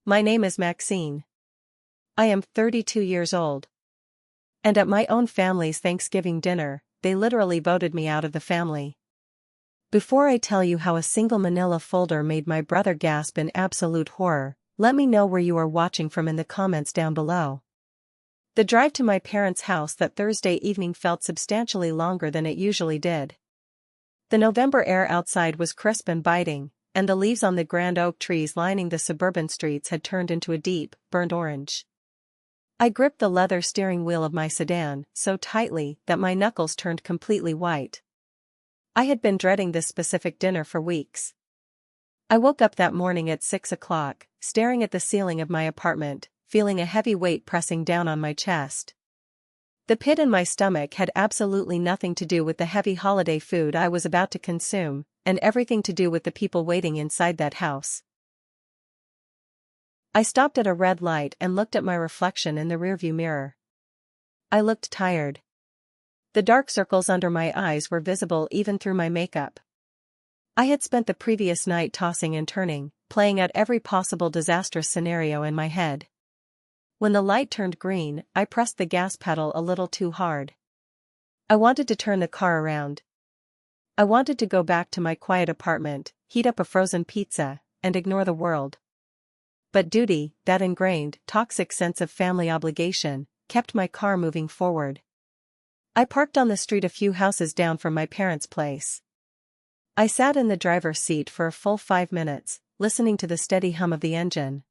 My name is Maxine. I am 32 years old. And at my own family's Thanksgiving dinner, they literally voted me out of the family. Before I tell you how a single manila folder made my brother gasp in absolute horror, let me know where you are watching from in the comments down below. The drive to my parents' house that Thursday evening felt substantially longer than it usually did. The November air outside was crisp and biting, and the leaves on the grand oak trees lining the suburban streets had turned into a deep, burnt orange. I gripped the leather steering wheel of my sedan so tightly that my knuckles turned completely white. I had been dreading this specific dinner for weeks. I woke up that morning at 6 o'clock, staring at the ceiling of my apartment, feeling a heavy weight pressing down on my chest. The pit in my stomach had absolutely nothing to do with the heavy holiday food I was about to consume, and everything to do with the people waiting inside that house. I stopped at a red light and looked at my reflection in the rearview mirror. I looked tired. The dark circles under my eyes were visible even through my makeup. I had spent the previous night tossing and turning, playing out every possible disastrous scenario in my head. When the light turned green, I pressed the gas pedal a little too hard. I wanted to turn the car around. I wanted to go back to my quiet apartment, heat up a frozen pizza, and ignore the world. But duty, that ingrained, toxic sense of family obligation, kept my car moving forward. I parked on the street a few houses down from my parents' place. I sat in the driver's seat for a full 5 minutes, listening to the steady hum of the engine.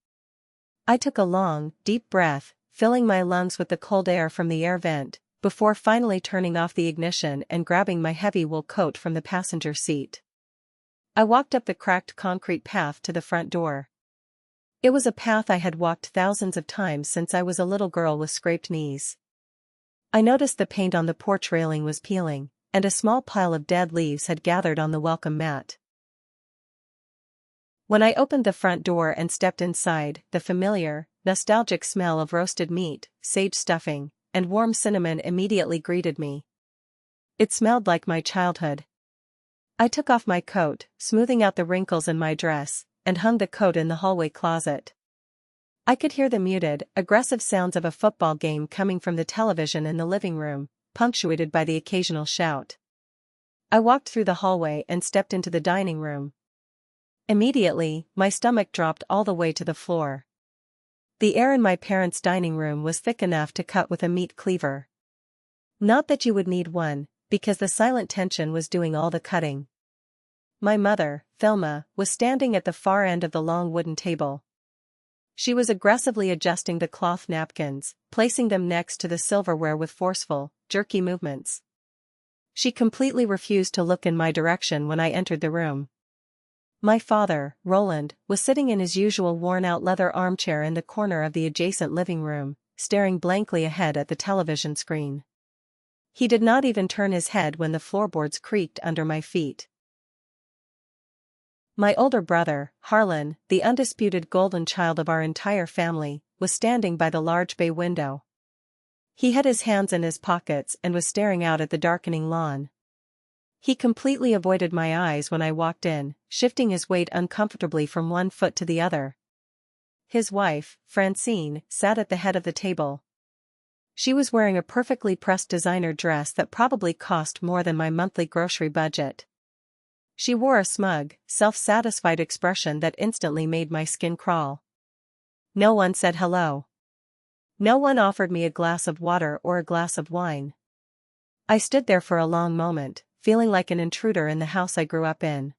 I took a long, deep breath, filling my lungs with the cold air from the air vent, before finally turning off the ignition and grabbing my heavy wool coat from the passenger seat. I walked up the cracked concrete path to the front door. It was a path I had walked thousands of times since I was a little girl with scraped knees. I noticed the paint on the porch railing was peeling, and a small pile of dead leaves had gathered on the welcome mat. When I opened the front door and stepped inside, the familiar, nostalgic smell of roasted meat, sage stuffing, and warm cinnamon immediately greeted me. It smelled like my childhood. I took off my coat, smoothing out the wrinkles in my dress, and hung the coat in the hallway closet. I could hear the muted, aggressive sounds of a football game coming from the television in the living room, punctuated by the occasional shout. I walked through the hallway and stepped into the dining room. Immediately, my stomach dropped all the way to the floor. The air in my parents' dining room was thick enough to cut with a meat cleaver. Not that you would need one, because the silent tension was doing all the cutting. My mother, Thelma, was standing at the far end of the long wooden table. She was aggressively adjusting the cloth napkins, placing them next to the silverware with forceful, jerky movements. She completely refused to look in my direction when I entered the room. My father, Roland, was sitting in his usual worn-out leather armchair in the corner of the adjacent living room, staring blankly ahead at the television screen. He did not even turn his head when the floorboards creaked under my feet. My older brother, Harlan, the undisputed golden child of our entire family, was standing by the large bay window. He had his hands in his pockets and was staring out at the darkening lawn. He completely avoided my eyes when I walked in, shifting his weight uncomfortably from one foot to the other. His wife, Francine, sat at the head of the table. She was wearing a perfectly pressed designer dress that probably cost more than my monthly grocery budget. She wore a smug, self-satisfied expression that instantly made my skin crawl. No one said hello. No one offered me a glass of water or a glass of wine. I stood there for a long moment, feeling like an intruder in the house I grew up in.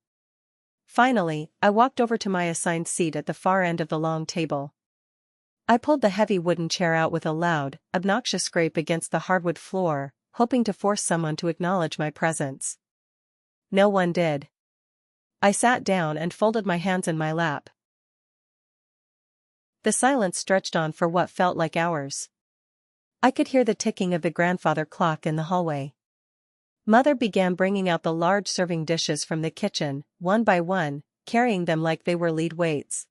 Finally, I walked over to my assigned seat at the far end of the long table. I pulled the heavy wooden chair out with a loud, obnoxious scrape against the hardwood floor, hoping to force someone to acknowledge my presence. No one did. I sat down and folded my hands in my lap. The silence stretched on for what felt like hours. I could hear the ticking of the grandfather clock in the hallway. Mother began bringing out the large serving dishes from the kitchen, one by one, carrying them like they were lead weights.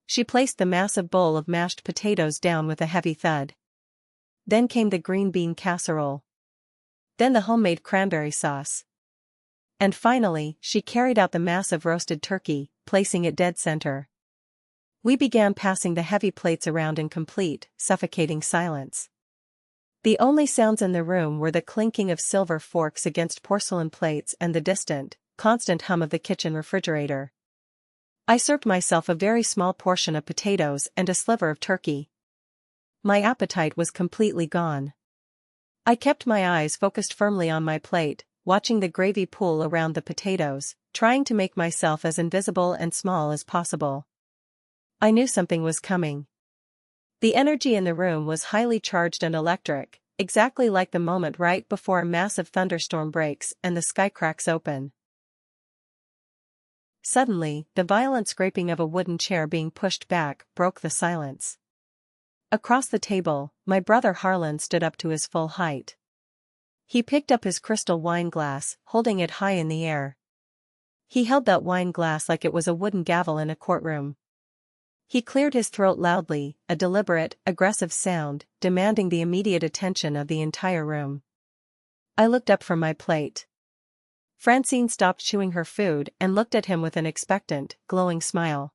She placed the massive bowl of mashed potatoes down with a heavy thud. Then came the green bean casserole. Then the homemade cranberry sauce. And finally, she carried out the massive roasted turkey, placing it dead center. We began passing the heavy plates around in complete, suffocating silence. The only sounds in the room were the clinking of silver forks against porcelain plates and the distant, constant hum of the kitchen refrigerator. I served myself a very small portion of potatoes and a sliver of turkey. My appetite was completely gone. I kept my eyes focused firmly on my plate, watching the gravy pool around the potatoes, trying to make myself as invisible and small as possible. I knew something was coming. The energy in the room was highly charged and electric, exactly like the moment right before a massive thunderstorm breaks and the sky cracks open. Suddenly, the violent scraping of a wooden chair being pushed back broke the silence. Across the table, my brother Harlan stood up to his full height. He picked up his crystal wine glass, holding it high in the air. He held that wine glass like it was a wooden gavel in a courtroom. He cleared his throat loudly, a deliberate, aggressive sound, demanding the immediate attention of the entire room. I looked up from my plate. Francine stopped chewing her food and looked at him with an expectant, glowing smile.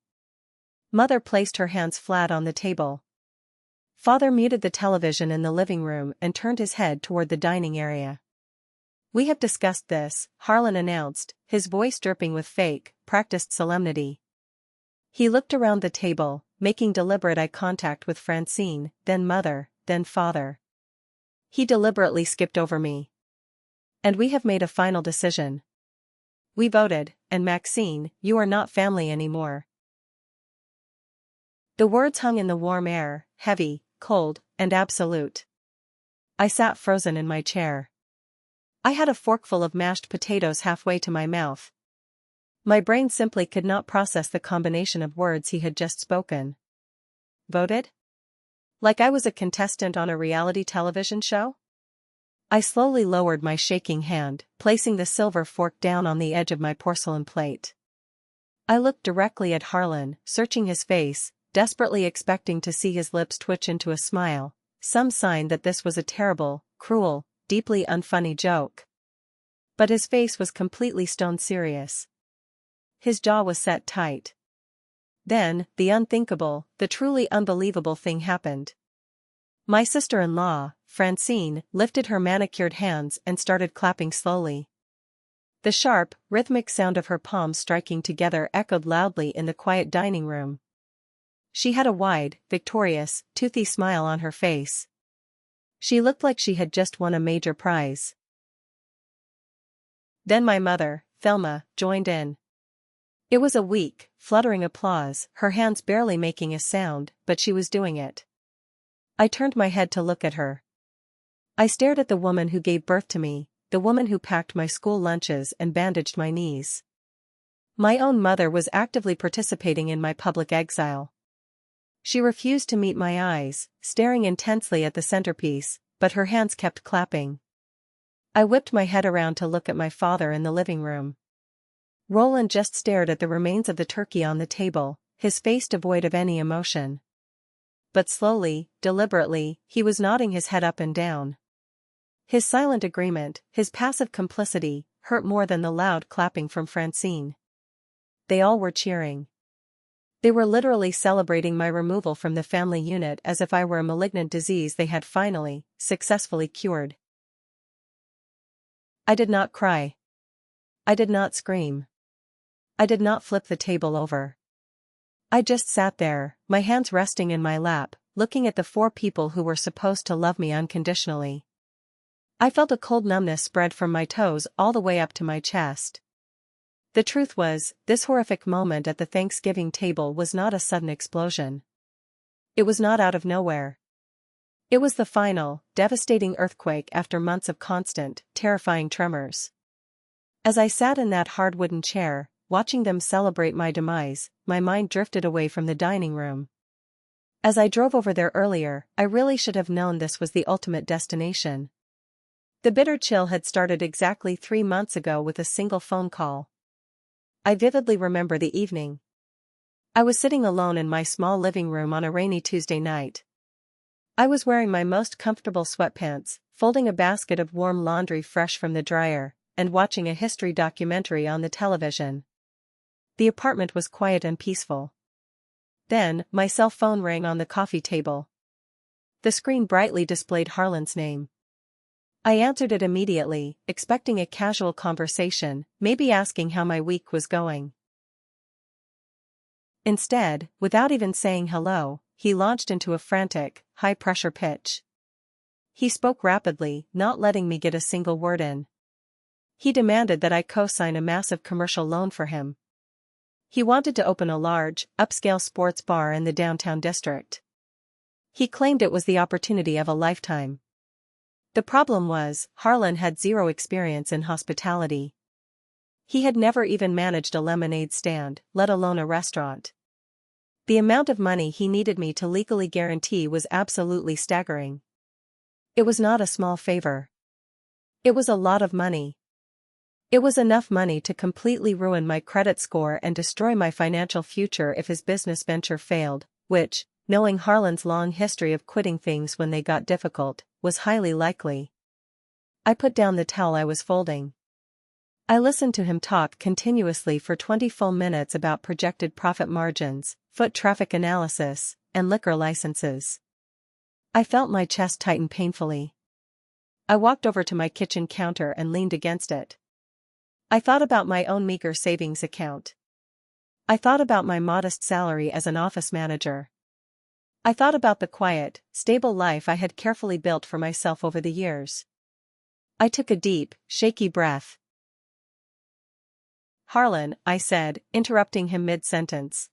Mother placed her hands flat on the table. Father muted the television in the living room and turned his head toward the dining area. "We have discussed this," Harlan announced, his voice dripping with fake, practiced solemnity. He looked around the table, making deliberate eye contact with Francine, then Mother, then Father. He deliberately skipped over me. "And we have made a final decision. We voted, and Maxine, you are not family anymore." The words hung in the warm air, heavy, cold, and absolute. I sat frozen in my chair. I had a forkful of mashed potatoes halfway to my mouth. My brain simply could not process the combination of words he had just spoken. Voted? Like I was a contestant on a reality television show? I slowly lowered my shaking hand, placing the silver fork down on the edge of my porcelain plate. I looked directly at Harlan, searching his face, desperately expecting to see his lips twitch into a smile, some sign that this was a terrible, cruel, deeply unfunny joke. But his face was completely stone serious. His jaw was set tight. Then, the unthinkable, the truly unbelievable thing happened. My sister-in-law, Francine, lifted her manicured hands and started clapping slowly. The sharp, rhythmic sound of her palms striking together echoed loudly in the quiet dining room. She had a wide, victorious, toothy smile on her face. She looked like she had just won a major prize. Then my mother, Thelma, joined in. It was a weak, fluttering applause, her hands barely making a sound, but she was doing it. I turned my head to look at her. I stared at the woman who gave birth to me, the woman who packed my school lunches and bandaged my knees. My own mother was actively participating in my public exile. She refused to meet my eyes, staring intensely at the centerpiece, but her hands kept clapping. I whipped my head around to look at my father in the living room. Roland just stared at the remains of the turkey on the table, his face devoid of any emotion. But slowly, deliberately, he was nodding his head up and down. His silent agreement, his passive complicity, hurt more than the loud clapping from Francine. They all were cheering. They were literally celebrating my removal from the family unit as if I were a malignant disease they had finally, successfully cured. I did not cry. I did not scream. I did not flip the table over. I just sat there, my hands resting in my lap, looking at the four people who were supposed to love me unconditionally. I felt a cold numbness spread from my toes all the way up to my chest. The truth was, this horrific moment at the Thanksgiving table was not a sudden explosion. It was not out of nowhere. It was the final, devastating earthquake after months of constant, terrifying tremors. As I sat in that hard wooden chair, watching them celebrate my demise, my mind drifted away from the dining room. As I drove over there earlier, I really should have known this was the ultimate destination. The bitter chill had started exactly 3 months ago with a single phone call. I vividly remember the evening. I was sitting alone in my small living room on a rainy Tuesday night. I was wearing my most comfortable sweatpants, folding a basket of warm laundry fresh from the dryer, and watching a history documentary on the television. The apartment was quiet and peaceful. Then, my cell phone rang on the coffee table. The screen brightly displayed Harlan's name. I answered it immediately, expecting a casual conversation, maybe asking how my week was going. Instead, without even saying hello, he launched into a frantic, high-pressure pitch. He spoke rapidly, not letting me get a single word in. He demanded that I co-sign a massive commercial loan for him. He wanted to open a large, upscale sports bar in the downtown district. He claimed it was the opportunity of a lifetime. The problem was, Harlan had zero experience in hospitality. He had never even managed a lemonade stand, let alone a restaurant. The amount of money he needed me to legally guarantee was absolutely staggering. It was not a small favor. It was a lot of money. It was enough money to completely ruin my credit score and destroy my financial future if his business venture failed, which, knowing Harlan's long history of quitting things when they got difficult, was highly likely. I put down the towel I was folding. I listened to him talk continuously for 20 full minutes about projected profit margins, foot traffic analysis, and liquor licenses. I felt my chest tighten painfully. I walked over to my kitchen counter and leaned against it. I thought about my own meager savings account. I thought about my modest salary as an office manager. I thought about the quiet, stable life I had carefully built for myself over the years. I took a deep, shaky breath. "Harlan," I said, interrupting him mid-sentence.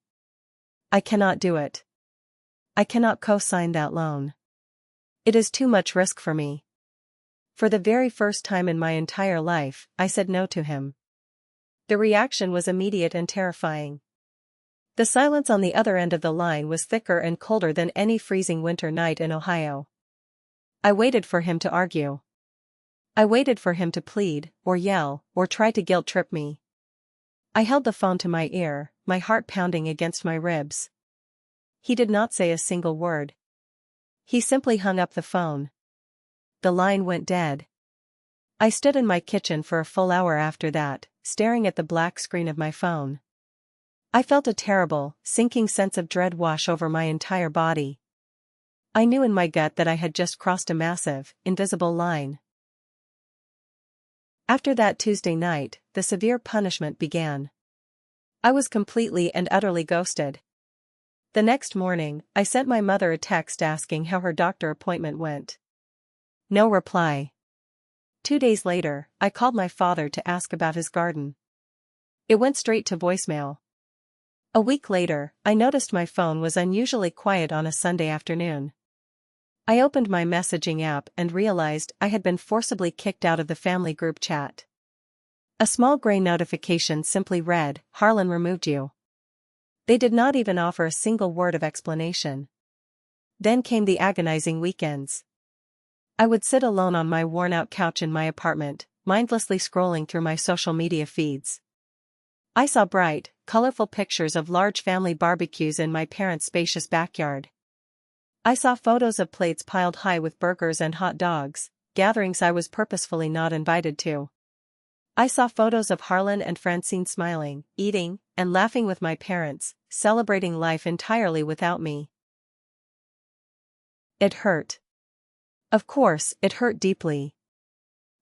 "I cannot do it. I cannot co-sign that loan. It is too much risk for me." For the very first time in my entire life, I said no to him. The reaction was immediate and terrifying. The silence on the other end of the line was thicker and colder than any freezing winter night in Ohio. I waited for him to argue. I waited for him to plead, or yell, or try to guilt-trip me. I held the phone to my ear, my heart pounding against my ribs. He did not say a single word. He simply hung up the phone. The line went dead. I stood in my kitchen for a full hour after that, staring at the black screen of my phone. I felt a terrible, sinking sense of dread wash over my entire body. I knew in my gut that I had just crossed a massive, invisible line. After that Tuesday night, the severe punishment began. I was completely and utterly ghosted. The next morning, I sent my mother a text asking how her doctor appointment went. No reply. 2 days later, I called my father to ask about his garden. It went straight to voicemail. A week later, I noticed my phone was unusually quiet on a Sunday afternoon. I opened my messaging app and realized I had been forcibly kicked out of the family group chat. A small gray notification simply read, "Harlan removed you." They did not even offer a single word of explanation. Then came the agonizing weekends. I would sit alone on my worn-out couch in my apartment, mindlessly scrolling through my social media feeds. I saw bright, colorful pictures of large family barbecues in my parents' spacious backyard. I saw photos of plates piled high with burgers and hot dogs, gatherings I was purposefully not invited to. I saw photos of Harlan and Francine smiling, eating, and laughing with my parents, celebrating life entirely without me. It hurt. Of course, it hurt deeply.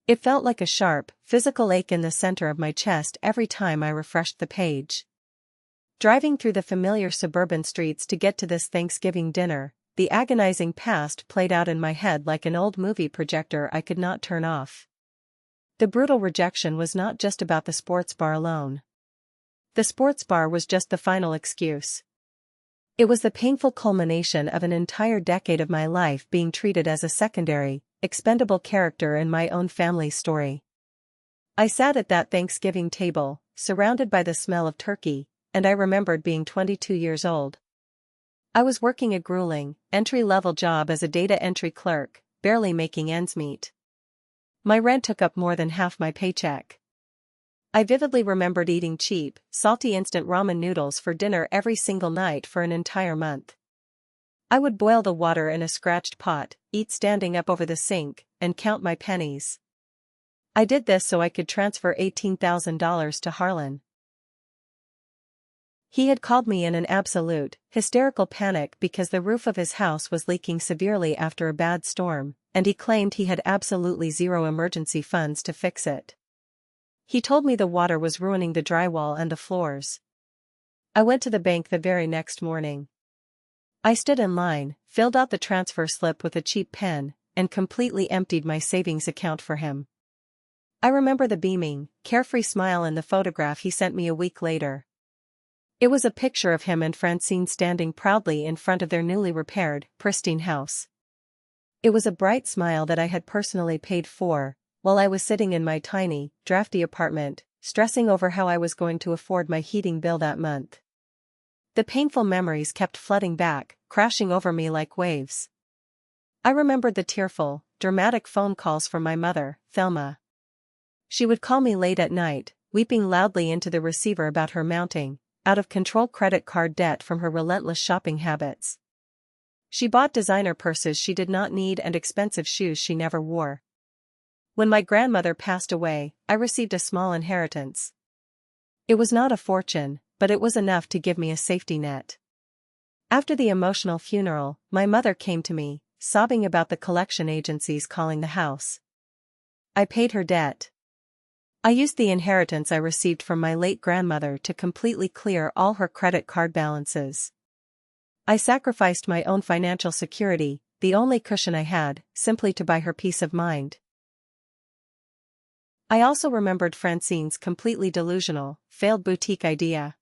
It felt like a sharp, physical ache in the center of my chest every time I refreshed the page. Driving through the familiar suburban streets to get to this Thanksgiving dinner, the agonizing past played out in my head like an old movie projector I could not turn off. The brutal rejection was not just about the sports bar alone. The sports bar was just the final excuse. It was the painful culmination of an entire decade of my life being treated as a secondary, expendable character in my own family's story. I sat at that Thanksgiving table, surrounded by the smell of turkey, and I remembered being 22 years old. I was working a grueling, entry-level job as a data entry clerk, barely making ends meet. My rent took up more than half my paycheck. I vividly remembered eating cheap, salty instant ramen noodles for dinner every single night for an entire month. I would boil the water in a scratched pot, eat standing up over the sink, and count my pennies. I did this so I could transfer $18,000 to Harlan. He had called me in an absolute, hysterical panic because the roof of his house was leaking severely after a bad storm, and he claimed he had absolutely zero emergency funds to fix it. He told me the water was ruining the drywall and the floors. I went to the bank the very next morning. I stood in line, filled out the transfer slip with a cheap pen, and completely emptied my savings account for him. I remember the beaming, carefree smile in the photograph he sent me a week later. It was a picture of him and Francine standing proudly in front of their newly repaired, pristine house. It was a bright smile that I had personally paid for, while I was sitting in my tiny, drafty apartment, stressing over how I was going to afford my heating bill that month. The painful memories kept flooding back, crashing over me like waves. I remembered the tearful, dramatic phone calls from my mother, Thelma. She would call me late at night, weeping loudly into the receiver about her mounting, out-of-control credit card debt from her relentless shopping habits. She bought designer purses she did not need and expensive shoes she never wore. When my grandmother passed away, I received a small inheritance. It was not a fortune, but it was enough to give me a safety net. After the emotional funeral, my mother came to me, sobbing about the collection agencies calling the house. I paid her debt. I used the inheritance I received from my late grandmother to completely clear all her credit card balances. I sacrificed my own financial security, the only cushion I had, simply to buy her peace of mind. I also remembered Francine's completely delusional, failed boutique idea.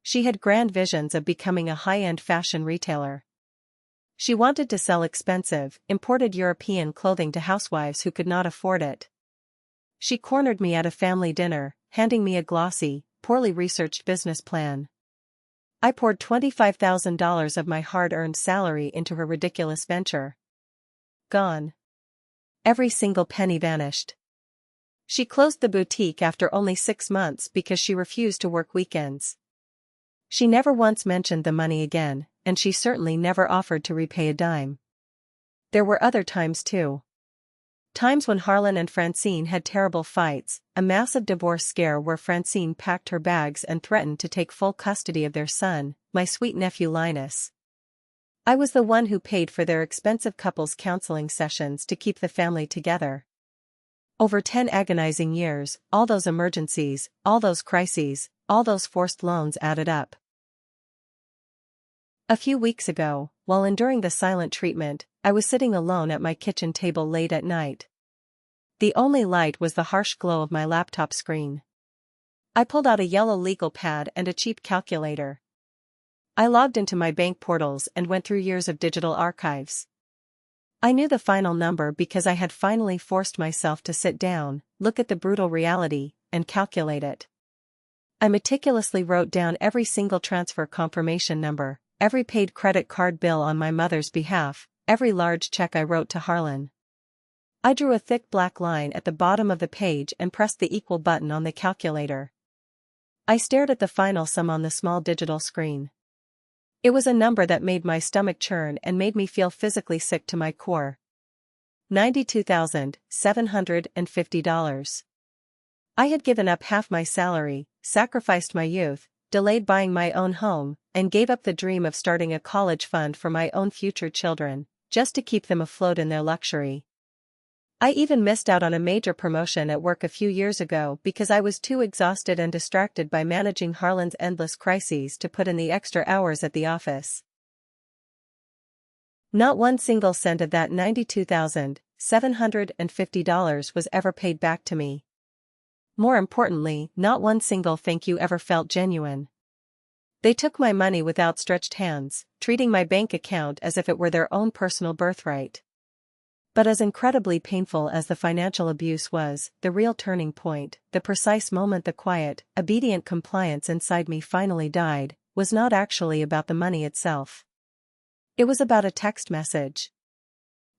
She had grand visions of becoming a high-end fashion retailer. She wanted to sell expensive, imported European clothing to housewives who could not afford it. She cornered me at a family dinner, handing me a glossy, poorly researched business plan. I poured $25,000 of my hard-earned salary into her ridiculous venture. Gone. Every single penny vanished. She closed the boutique after only 6 months because she refused to work weekends. She never once mentioned the money again, and she certainly never offered to repay a dime. There were other times too. Times when Harlan and Francine had terrible fights, a massive divorce scare where Francine packed her bags and threatened to take full custody of their son, my sweet nephew Linus. I was the one who paid for their expensive couples counseling sessions to keep the family together. Over 10 agonizing years, all those emergencies, all those crises, all those forced loans added up. A few weeks ago, while enduring the silent treatment, I was sitting alone at my kitchen table late at night. The only light was the harsh glow of my laptop screen. I pulled out a yellow legal pad and a cheap calculator. I logged into my bank portals and went through years of digital archives. I knew the final number because I had finally forced myself to sit down, look at the brutal reality, and calculate it. I meticulously wrote down every single transfer confirmation number, every paid credit card bill on my mother's behalf, every large check I wrote to Harlan. I drew a thick black line at the bottom of the page and pressed the equal button on the calculator. I stared at the final sum on the small digital screen. It was a number that made my stomach churn and made me feel physically sick to my core. $92,750. I had given up half my salary, sacrificed my youth, delayed buying my own home, and gave up the dream of starting a college fund for my own future children, just to keep them afloat in their luxury. I even missed out on a major promotion at work a few years ago because I was too exhausted and distracted by managing Harlan's endless crises to put in the extra hours at the office. Not one single cent of that $92,750 was ever paid back to me. More importantly, not one single thank you ever felt genuine. They took my money with outstretched hands, treating my bank account as if it were their own personal birthright. But as incredibly painful as the financial abuse was, the real turning point, the precise moment the quiet, obedient compliance inside me finally died, was not actually about the money itself. It was about a text message.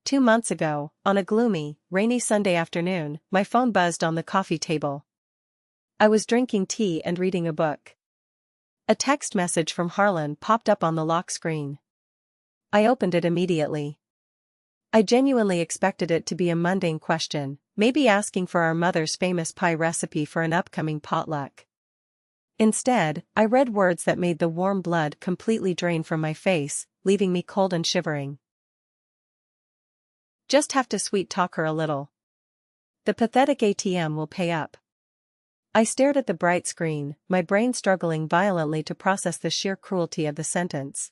2 months ago, on a gloomy, rainy Sunday afternoon, my phone buzzed on the coffee table. I was drinking tea and reading a book. A text message from Harlan popped up on the lock screen. I opened it immediately. I genuinely expected it to be a mundane question, maybe asking for our mother's famous pie recipe for an upcoming potluck. Instead, I read words that made the warm blood completely drain from my face, leaving me cold and shivering. Just have to sweet talk her a little. The pathetic ATM will pay up. I stared at the bright screen, my brain struggling violently to process the sheer cruelty of the sentence.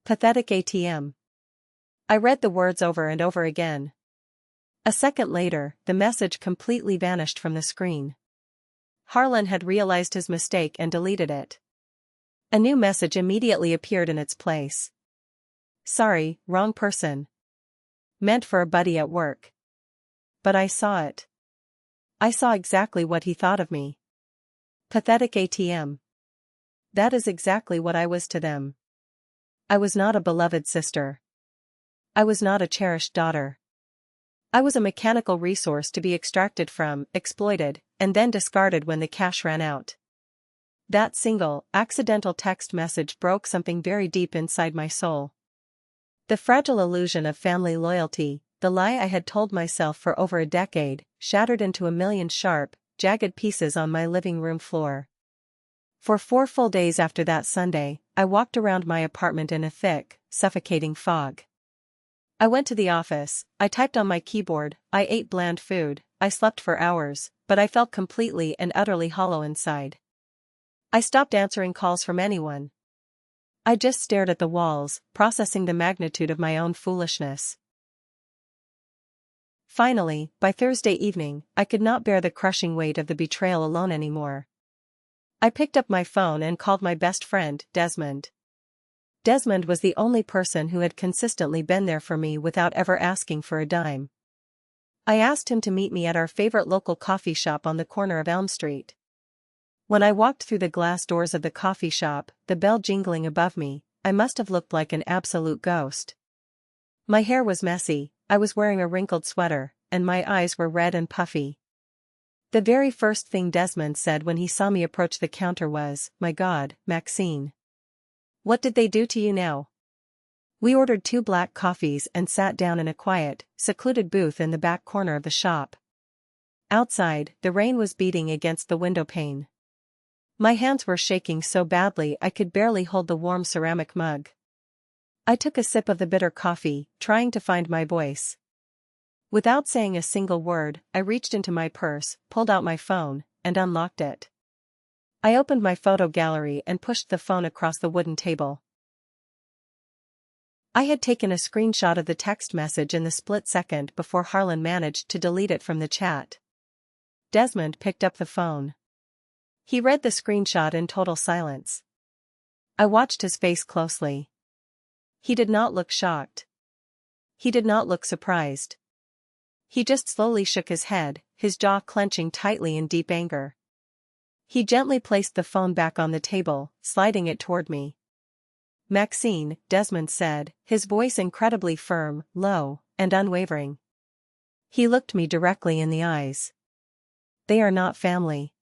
Pathetic ATM. I read the words over and over again. A second later, the message completely vanished from the screen. Harlan had realized his mistake and deleted it. A new message immediately appeared in its place. Sorry, wrong person. Meant for a buddy at work. But I saw it. I saw exactly what he thought of me. Pathetic ATM. That is exactly what I was to them. I was not a beloved sister. I was not a cherished daughter. I was a mechanical resource to be extracted from, exploited, and then discarded when the cash ran out. That single, accidental text message broke something very deep inside my soul. The fragile illusion of family loyalty, the lie I had told myself for over a decade, shattered into a million sharp, jagged pieces on my living room floor. For 4 full days after that Sunday, I walked around my apartment in a thick, suffocating fog. I went to the office, I typed on my keyboard, I ate bland food, I slept for hours, but I felt completely and utterly hollow inside. I stopped answering calls from anyone. I just stared at the walls, processing the magnitude of my own foolishness. Finally, by Thursday evening, I could not bear the crushing weight of the betrayal alone anymore. I picked up my phone and called my best friend, Desmond. Desmond was the only person who had consistently been there for me without ever asking for a dime. I asked him to meet me at our favorite local coffee shop on the corner of Elm Street. When I walked through the glass doors of the coffee shop, the bell jingling above me, I must have looked like an absolute ghost. My hair was messy, I was wearing a wrinkled sweater, and my eyes were red and puffy. The very first thing Desmond said when he saw me approach the counter was, "My God, Maxine. What did they do to you now?" We ordered 2 black coffees and sat down in a quiet, secluded booth in the back corner of the shop. Outside, the rain was beating against the window pane. My hands were shaking so badly I could barely hold the warm ceramic mug. I took a sip of the bitter coffee, trying to find my voice. Without saying a single word, I reached into my purse, pulled out my phone, and unlocked it. I opened my photo gallery and pushed the phone across the wooden table. I had taken a screenshot of the text message in the split second before Harlan managed to delete it from the chat. Desmond picked up the phone. He read the screenshot in total silence. I watched his face closely. He did not look shocked. He did not look surprised. He just slowly shook his head, his jaw clenching tightly in deep anger. He gently placed the phone back on the table, sliding it toward me. "Maxine," Desmond said, his voice incredibly firm, low, and unwavering. He looked me directly in the eyes. "They are not family.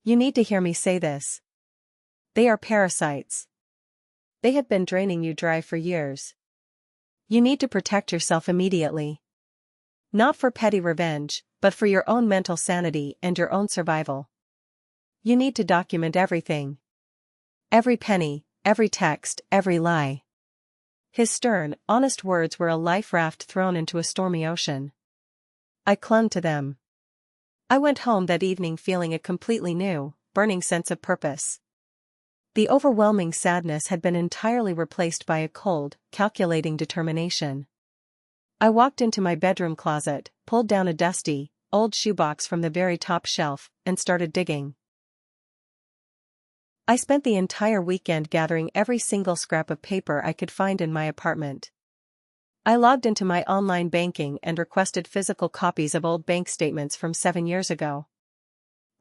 You need to hear me say this. They are parasites. They have been draining you dry for years. You need to protect yourself immediately. Not for petty revenge, but for your own mental sanity and your own survival. You need to document everything. Every penny, every text, every lie." His stern, honest words were a life raft thrown into a stormy ocean. I clung to them. I went home that evening feeling a completely new, burning sense of purpose. The overwhelming sadness had been entirely replaced by a cold, calculating determination. I walked into my bedroom closet, pulled down a dusty, old shoebox from the very top shelf, and started digging. I spent the entire weekend gathering every single scrap of paper I could find in my apartment. I logged into my online banking and requested physical copies of old bank statements from 7 years ago.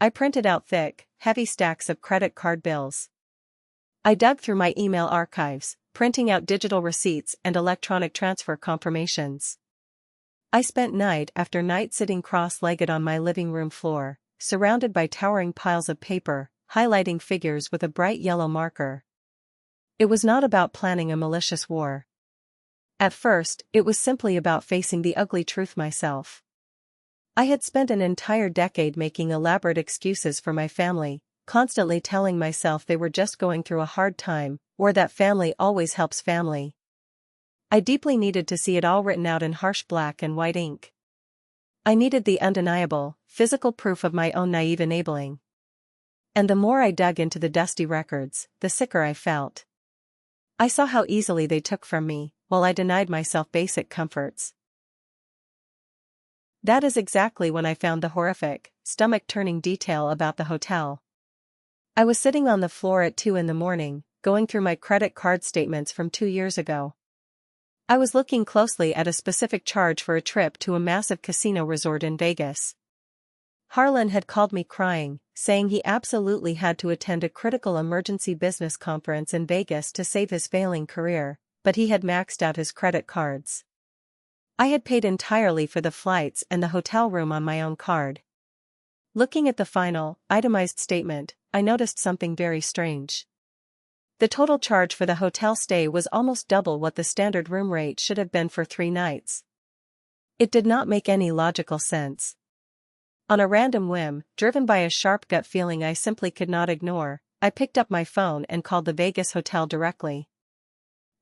I printed out thick, heavy stacks of credit card bills. I dug through my email archives, printing out digital receipts and electronic transfer confirmations. I spent night after night sitting cross-legged on my living room floor, surrounded by towering piles of paper, highlighting figures with a bright yellow marker. It was not about planning a malicious war. At first, it was simply about facing the ugly truth myself. I had spent an entire decade making elaborate excuses for my family, constantly telling myself they were just going through a hard time, or that family always helps family. I deeply needed to see it all written out in harsh black and white ink. I needed the undeniable, physical proof of my own naive enabling. And the more I dug into the dusty records, the sicker I felt. I saw how easily they took from me, while I denied myself basic comforts. That is exactly when I found the horrific, stomach-turning detail about the hotel. I was sitting on the floor at 2 a.m, going through my credit card statements from 2 years ago. I was looking closely at a specific charge for a trip to a massive casino resort in Vegas. Harlan had called me crying, saying he absolutely had to attend a critical emergency business conference in Vegas to save his failing career, but he had maxed out his credit cards. I had paid entirely for the flights and the hotel room on my own card. Looking at the final, itemized statement, I noticed something very strange. The total charge for the hotel stay was almost double what the standard room rate should have been for 3 nights. It did not make any logical sense. On a random whim, driven by a sharp gut feeling I simply could not ignore, I picked up my phone and called the Vegas hotel directly.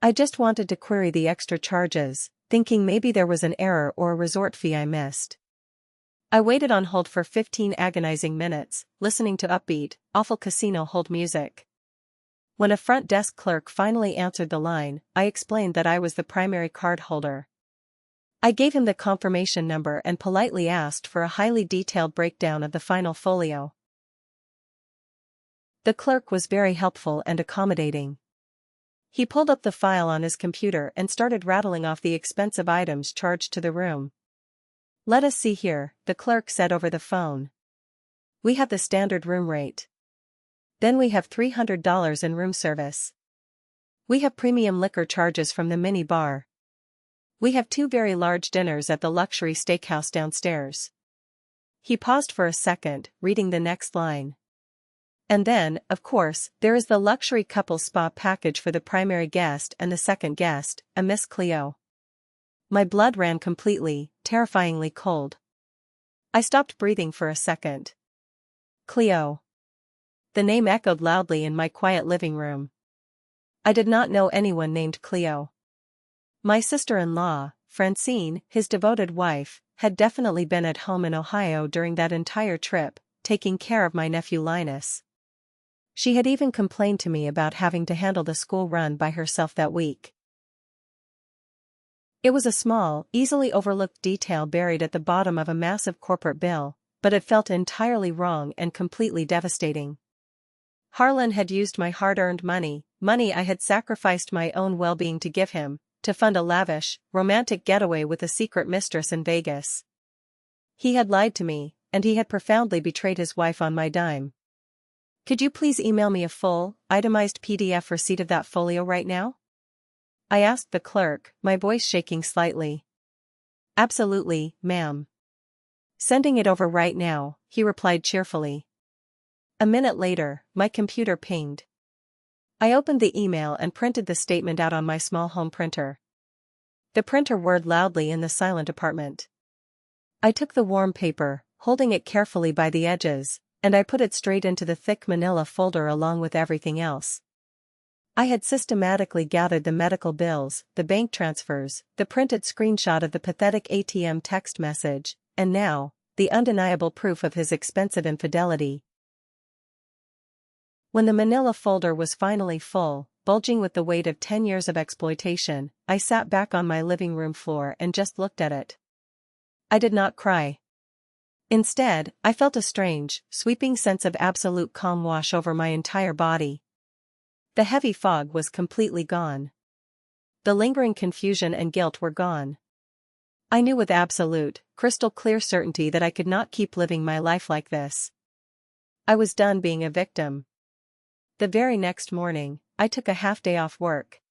I just wanted to query the extra charges, thinking maybe there was an error or a resort fee I missed. I waited on hold for 15 agonizing minutes, listening to upbeat, awful casino hold music. When a front desk clerk finally answered the line, I explained that I was the primary card holder. I gave him the confirmation number and politely asked for a highly detailed breakdown of the final folio. The clerk was very helpful and accommodating. He pulled up the file on his computer and started rattling off the expensive items charged to the room. "Let us see here," the clerk said over the phone. "We have the standard room rate. Then we have $300 in room service. We have premium liquor charges from the mini bar. We have 2 very large dinners at the luxury steakhouse downstairs." He paused for a second, reading the next line. "And then, of course, there is the luxury couple spa package for the primary guest and the second guest, a Miss Cleo." My blood ran completely, terrifyingly cold. I stopped breathing for a second. Cleo. The name echoed loudly in my quiet living room. I did not know anyone named Cleo. My sister-in-law, Francine, his devoted wife, had definitely been at home in Ohio during that entire trip, taking care of my nephew Linus. She had even complained to me about having to handle the school run by herself that week. It was a small, easily overlooked detail buried at the bottom of a massive corporate bill, but it felt entirely wrong and completely devastating. Harlan had used my hard-earned money I had sacrificed my own well-being to give him, to fund a lavish, romantic getaway with a secret mistress in Vegas. He had lied to me, and he had profoundly betrayed his wife on my dime. "Could you please email me a full, itemized PDF receipt of that folio right now?" I asked the clerk, my voice shaking slightly. "Absolutely, ma'am." "Sending it over right now," he replied cheerfully. A minute later, my computer pinged. I opened the email and printed the statement out on my small home printer. The printer whirred loudly in the silent apartment. I took the warm paper, holding it carefully by the edges, and I put it straight into the thick manila folder along with everything else. I had systematically gathered the medical bills, the bank transfers, the printed screenshot of the pathetic ATM text message, and now, the undeniable proof of his expensive infidelity. When the manila folder was finally full, bulging with the weight of 10 years of exploitation, I sat back on my living room floor and just looked at it. I did not cry. Instead, I felt a strange, sweeping sense of absolute calm wash over my entire body. The heavy fog was completely gone. The lingering confusion and guilt were gone. I knew with absolute, crystal clear certainty that I could not keep living my life like this. I was done being a victim. The very next morning, I took a half-day off work.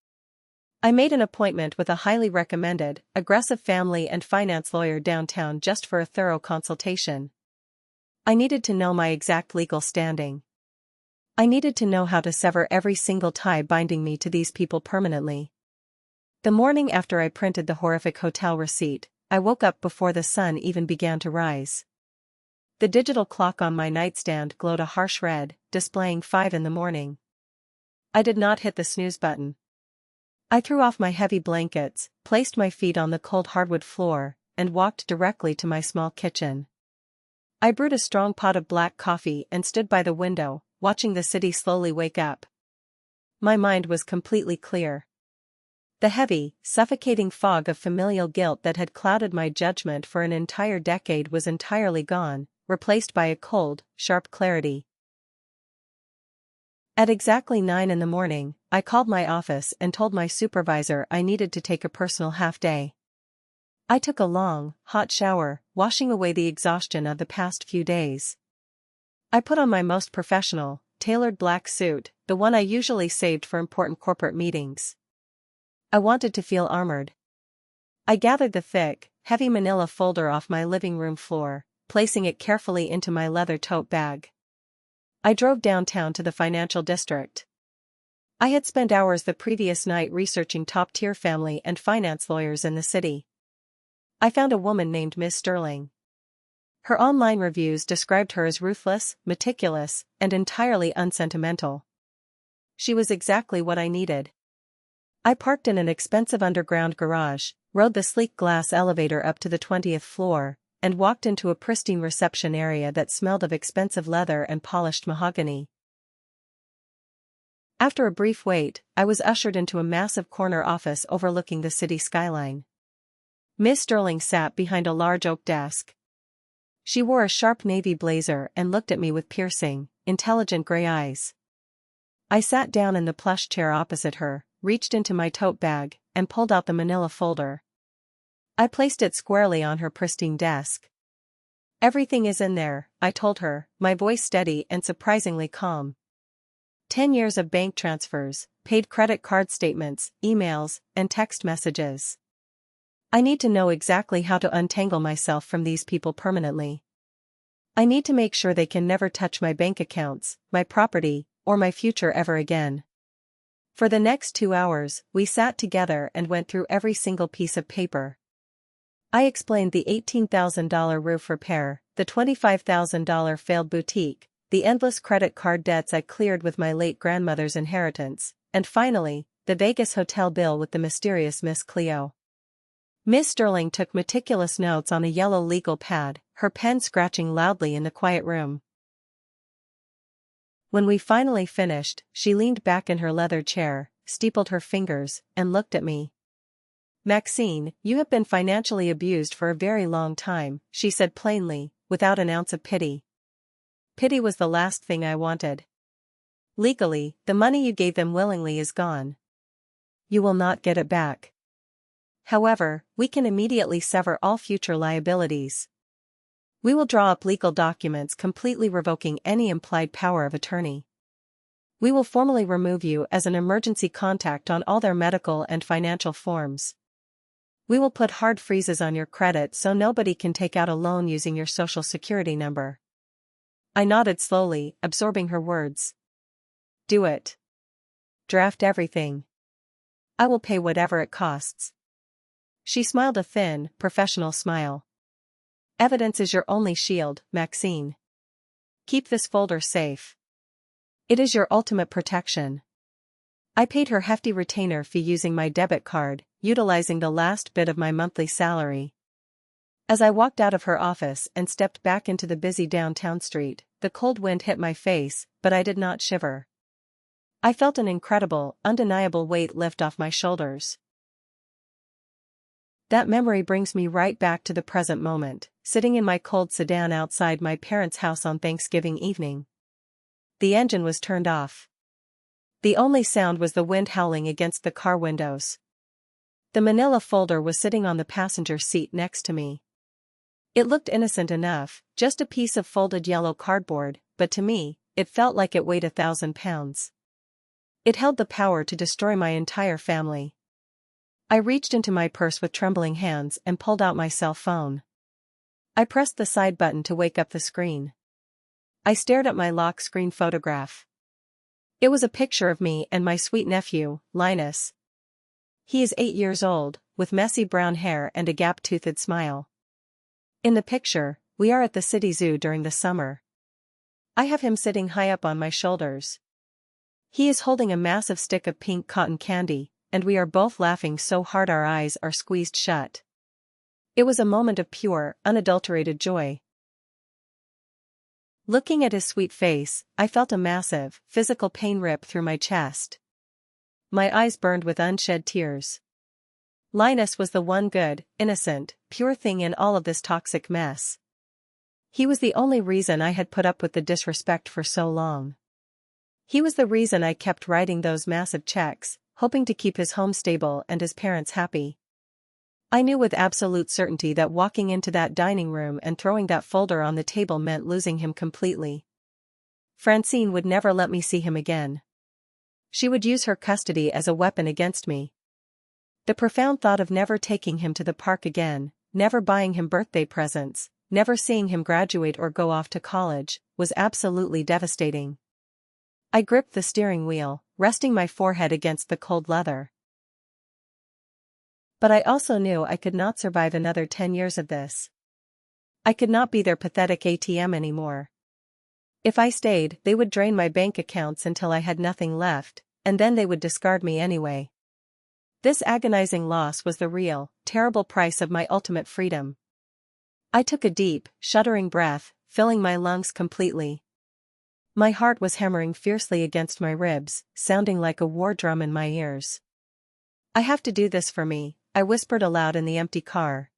I made an appointment with a highly recommended, aggressive family and finance lawyer downtown just for a thorough consultation. I needed to know my exact legal standing. I needed to know how to sever every single tie binding me to these people permanently. The morning after I printed the horrific hotel receipt, I woke up before the sun even began to rise. The digital clock on my nightstand glowed a harsh red, displaying 5 in the morning. I did not hit the snooze button. I threw off my heavy blankets, placed my feet on the cold hardwood floor, and walked directly to my small kitchen. I brewed a strong pot of black coffee and stood by the window, watching the city slowly wake up. My mind was completely clear. The heavy, suffocating fog of familial guilt that had clouded my judgment for an entire decade was entirely gone, replaced by a cold, sharp clarity. At exactly 9 in the morning, I called my office and told my supervisor I needed to take a personal half-day. I took a long, hot shower, washing away the exhaustion of the past few days. I put on my most professional, tailored black suit, the one I usually saved for important corporate meetings. I wanted to feel armored. I gathered the thick, heavy manila folder off my living room floor, placing it carefully into my leather tote bag. I drove downtown to the financial district. I had spent hours the previous night researching top-tier family and finance lawyers in the city. I found a woman named Miss Sterling. Her online reviews described her as ruthless, meticulous, and entirely unsentimental. She was exactly what I needed. I parked in an expensive underground garage, rode the sleek glass elevator up to the 20th floor, and walked into a pristine reception area that smelled of expensive leather and polished mahogany. After a brief wait, I was ushered into a massive corner office overlooking the city skyline. Miss Sterling sat behind a large oak desk. She wore a sharp navy blazer and looked at me with piercing, intelligent gray eyes. I sat down in the plush chair opposite her, reached into my tote bag, and pulled out the manila folder. I placed it squarely on her pristine desk. "Everything is in there," I told her, my voice steady and surprisingly calm. 10 years of bank transfers, paid credit card statements, emails, and text messages. I need to know exactly how to untangle myself from these people permanently. I need to make sure they can never touch my bank accounts, my property, or my future ever again. For the next 2 hours, we sat together and went through every single piece of paper. I explained the $18,000 roof repair, the $25,000 failed boutique, the endless credit card debts I cleared with my late grandmother's inheritance, and finally, the Vegas hotel bill with the mysterious Miss Cleo. Miss Sterling took meticulous notes on a yellow legal pad, her pen scratching loudly in the quiet room. When we finally finished, she leaned back in her leather chair, steepled her fingers, and looked at me. "Maxine, you have been financially abused for a very long time," she said plainly, without an ounce of pity. Pity was the last thing I wanted. "Legally, the money you gave them willingly is gone. You will not get it back. However, we can immediately sever all future liabilities. We will draw up legal documents completely revoking any implied power of attorney. We will formally remove you as an emergency contact on all their medical and financial forms. We will put hard freezes on your credit so nobody can take out a loan using your social security number." I nodded slowly, absorbing her words. "Do it. Draft everything. I will pay whatever it costs." She smiled a thin, professional smile. "Evidence is your only shield, Maxine. Keep this folder safe. It is your ultimate protection." I paid her hefty retainer fee using my debit card, utilizing the last bit of my monthly salary. As I walked out of her office and stepped back into the busy downtown street, the cold wind hit my face, but I did not shiver. I felt an incredible, undeniable weight lift off my shoulders. That memory brings me right back to the present moment, sitting in my cold sedan outside my parents' house on Thanksgiving evening. The engine was turned off. The only sound was the wind howling against the car windows. The manila folder was sitting on the passenger seat next to me. It looked innocent enough, just a piece of folded yellow cardboard, but to me, it felt like it weighed 1,000 pounds. It held the power to destroy my entire family. I reached into my purse with trembling hands and pulled out my cell phone. I pressed the side button to wake up the screen. I stared at my lock screen photograph. It was a picture of me and my sweet nephew, Linus. He is 8 years old, with messy brown hair and a gap-toothed smile. In the picture, We are at the city zoo during the summer. I have him sitting high up on my shoulders. He is holding a massive stick of pink cotton candy, and we are both laughing so hard our eyes are squeezed shut. It was a moment of pure, unadulterated joy. Looking at his sweet face, I felt a massive, physical pain rip through my chest. My eyes burned with unshed tears. Linus was the one good, innocent, pure thing in all of this toxic mess. He was the only reason I had put up with the disrespect for so long. He was the reason I kept writing those massive checks, hoping to keep his home stable and his parents happy. I knew with absolute certainty that walking into that dining room and throwing that folder on the table meant losing him completely. Francine would never let me see him again. She would use her custody as a weapon against me. The profound thought of never taking him to the park again, never buying him birthday presents, never seeing him graduate or go off to college, was absolutely devastating. I gripped the steering wheel, resting my forehead against the cold leather. But I also knew I could not survive another 10 years of this. I could not be their pathetic ATM anymore. If I stayed, they would drain my bank accounts until I had nothing left, and then they would discard me anyway. This agonizing loss was the real, terrible price of my ultimate freedom. I took a deep, shuddering breath, filling my lungs completely. My heart was hammering fiercely against my ribs, sounding like a war drum in my ears. I have to do this for me, I whispered aloud in the empty car.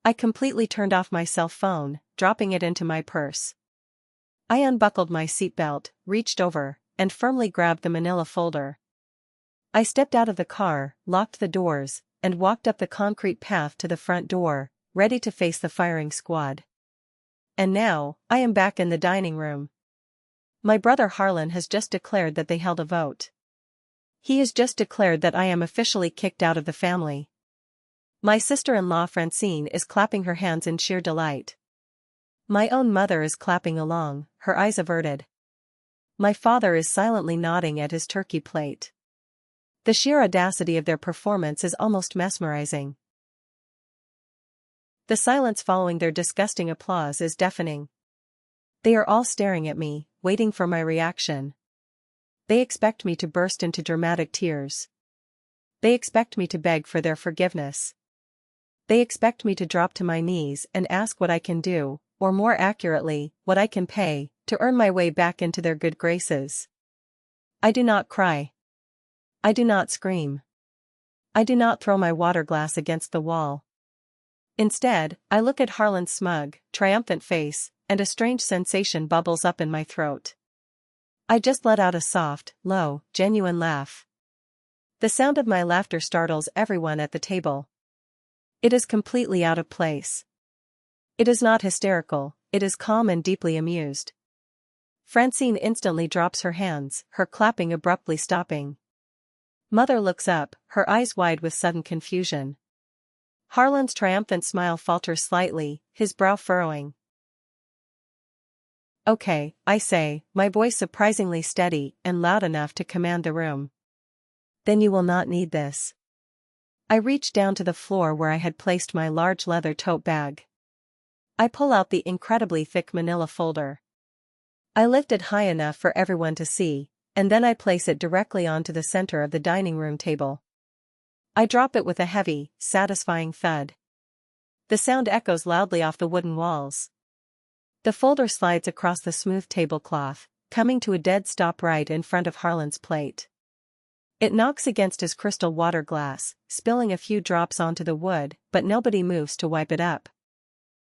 I completely turned off my cell phone, dropping it into my purse. I unbuckled my seatbelt, reached over, and firmly grabbed the manila folder. I stepped out of the car, locked the doors, and walked up the concrete path to the front door, ready to face the firing squad. And now, I am back in the dining room. My brother Harlan has just declared that they held a vote. He has just declared that I am officially kicked out of the family. My sister-in-law Francine is clapping her hands in sheer delight. My own mother is clapping along, her eyes averted. My father is silently nodding at his turkey plate. The sheer audacity of their performance is almost mesmerizing. The silence following their disgusting applause is deafening. They are all staring at me, waiting for my reaction. They expect me to burst into dramatic tears. They expect me to beg for their forgiveness. They expect me to drop to my knees and ask what I can do, or more accurately, what I can pay, to earn my way back into their good graces. I do not cry. I do not scream. I do not throw my water glass against the wall. Instead, I look at Harlan's smug, triumphant face, and a strange sensation bubbles up in my throat. I just let out a soft, low, genuine laugh. The sound of my laughter startles everyone at the table. It is completely out of place. It is not hysterical, it is calm and deeply amused. Francine instantly drops her hands, her clapping abruptly stopping. Mother looks up, her eyes wide with sudden confusion. Harlan's triumphant smile falters slightly, his brow furrowing. Okay, I say, my voice surprisingly steady and loud enough to command the room. Then you will not need this. I reach down to the floor where I had placed my large leather tote bag. I pull out the incredibly thick manila folder. I lift it high enough for everyone to see, and then I place it directly onto the center of the dining room table. I drop it with a heavy, satisfying thud. The sound echoes loudly off the wooden walls. The folder slides across the smooth tablecloth, coming to a dead stop right in front of Harlan's plate. It knocks against his crystal water glass, spilling a few drops onto the wood, but nobody moves to wipe it up.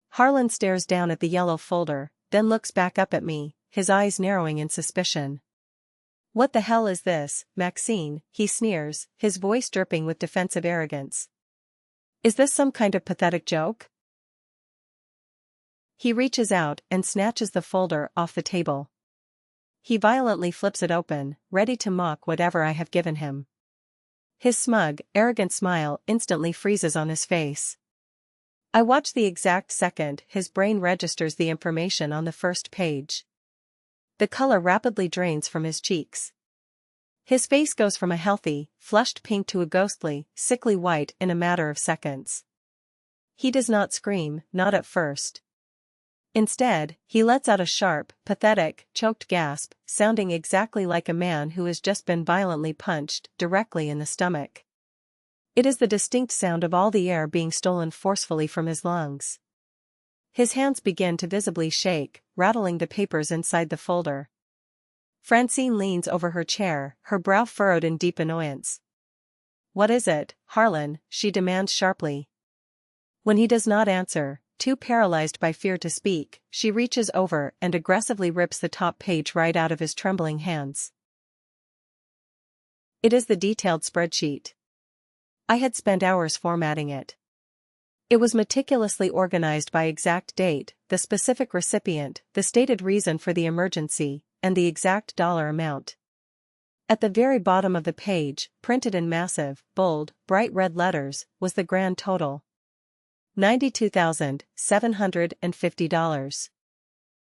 Harlan stares down at the yellow folder, then looks back up at me, his eyes narrowing in suspicion. What the hell is this, Maxine? He sneers, his voice dripping with defensive arrogance. Is this some kind of pathetic joke? He reaches out and snatches the folder off the table. He violently flips it open, ready to mock whatever I have given him. His smug, arrogant smile instantly freezes on his face. I watch the exact second his brain registers the information on the first page. The color rapidly drains from his cheeks. His face goes from a healthy, flushed pink to a ghostly, sickly white in a matter of seconds. He does not scream, not at first. Instead, he lets out a sharp, pathetic, choked gasp, sounding exactly like a man who has just been violently punched directly in the stomach. It is the distinct sound of all the air being stolen forcefully from his lungs. His hands begin to visibly shake, rattling the papers inside the folder. Francine leans over her chair, her brow furrowed in deep annoyance. "What is it, Harlan?" she demands sharply. When he does not answer, too paralyzed by fear to speak, she reaches over and aggressively rips the top page right out of his trembling hands. It is the detailed spreadsheet. I had spent hours formatting it. It was meticulously organized by exact date, the specific recipient, the stated reason for the emergency, and the exact dollar amount. At the very bottom of the page, printed in massive, bold, bright red letters, was the grand total. $92,750.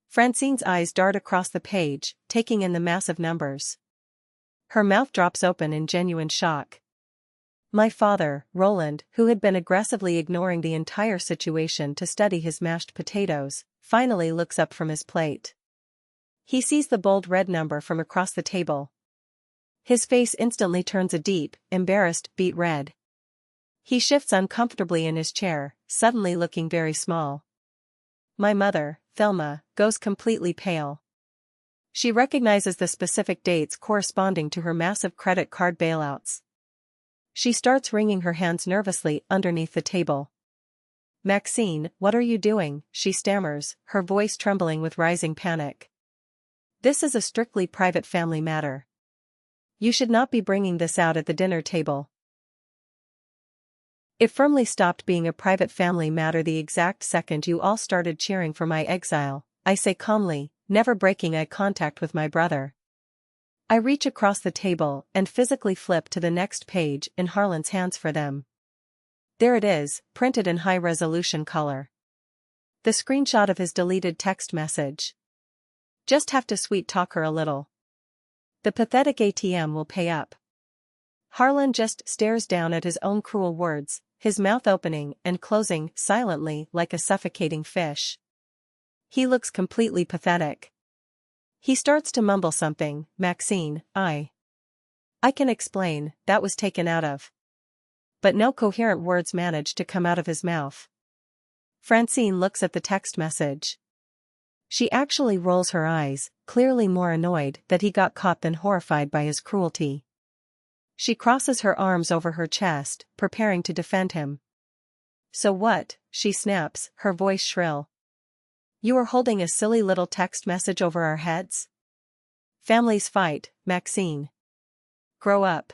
Francine's eyes dart across the page, taking in the massive numbers. Her mouth drops open in genuine shock. My father, Roland, who had been aggressively ignoring the entire situation to study his mashed potatoes, finally looks up from his plate. He sees the bold red number from across the table. His face instantly turns a deep, embarrassed beet red. He shifts uncomfortably in his chair, suddenly looking very small. My mother, Thelma, goes completely pale. She recognizes the specific dates corresponding to her massive credit card bailouts. She starts wringing her hands nervously underneath the table. "Maxine, what are you doing?" she stammers, her voice trembling with rising panic. "This is a strictly private family matter. You should not be bringing this out at the dinner table." It firmly stopped being a private family matter the exact second you all started cheering for my exile, I say calmly, never breaking eye contact with my brother. I reach across the table and physically flip to the next page in Harlan's hands for them. There it is, printed in high-resolution color. The screenshot of his deleted text message. "Just have to sweet-talk her a little. The pathetic ATM will pay up." Harlan just stares down at his own cruel words, his mouth opening and closing silently like a suffocating fish. He looks completely pathetic. He starts to mumble something. "Maxine, I can explain," that was taken out of. But no coherent words manage to come out of his mouth. Francine looks at the text message. She actually rolls her eyes, clearly more annoyed that he got caught than horrified by his cruelty. She crosses her arms over her chest, preparing to defend him. "So what?" she snaps, her voice shrill. "You are holding a silly little text message over our heads? Families fight, Maxine. Grow up."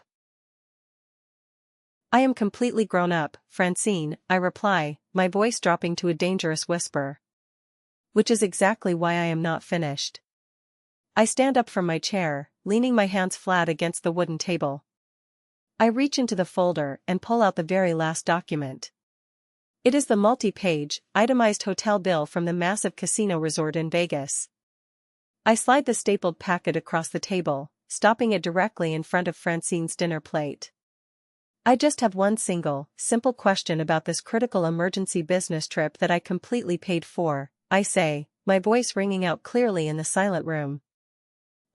"I am completely grown up, Francine," I reply, my voice dropping to a dangerous whisper. "Which is exactly why I am not finished." I stand up from my chair, leaning my hands flat against the wooden table. I reach into the folder and pull out the very last document. It is the multi-page, itemized hotel bill from the massive casino resort in Vegas. I slide the stapled packet across the table, stopping it directly in front of Francine's dinner plate. "I just have one simple question about this critical emergency business trip that I completely paid for," I say, my voice ringing out clearly in the silent room.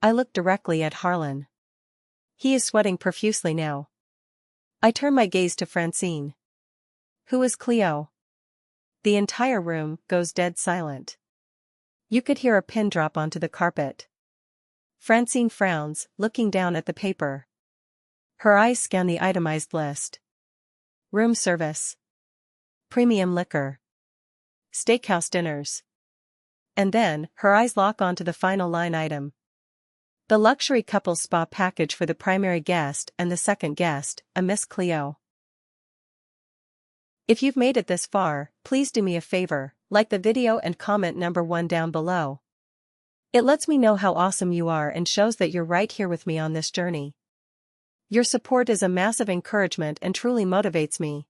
I look directly at Harlan. He is sweating profusely now. I turn my gaze to Francine. "Who is Cleo?" The entire room goes dead silent. You could hear a pin drop onto the carpet. Francine frowns, looking down at the paper. Her eyes scan the itemized list. Room service. Premium liquor. Steakhouse dinners. And then, her eyes lock onto the final line item. The luxury couples spa package for the primary guest and the second guest, a Miss Cleo. If you've made it this far, please do me a favor, like the video and comment number 1 down below. It lets me know how awesome you are and shows that you're right here with me on this journey. Your support is a massive encouragement and truly motivates me.